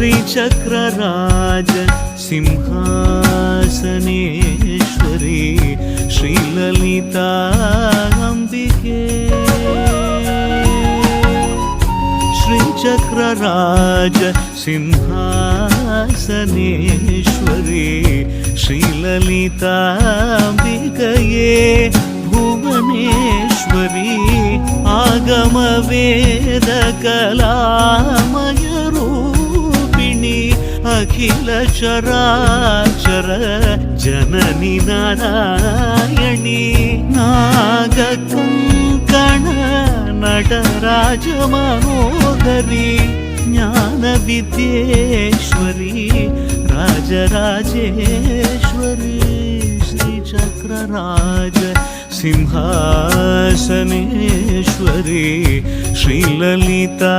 श्रीचक्रराज सिंहासनेश्वरी श्रीललिताम्बिके श्रीचक्रराज सिंहासनेश्वरी श्रीललिताम्बिकये भुवनेश्वरी आगमवेदकलामय रूपिणी अखिल चराचर जननी नारायणी नागकङ्कण नटराज मनोहरी ज्ञानविद्येश्वरी राजराजेश्वरी श्रीचक्रराज सिंहासनेश्वरी श्रीललिताम्बिकये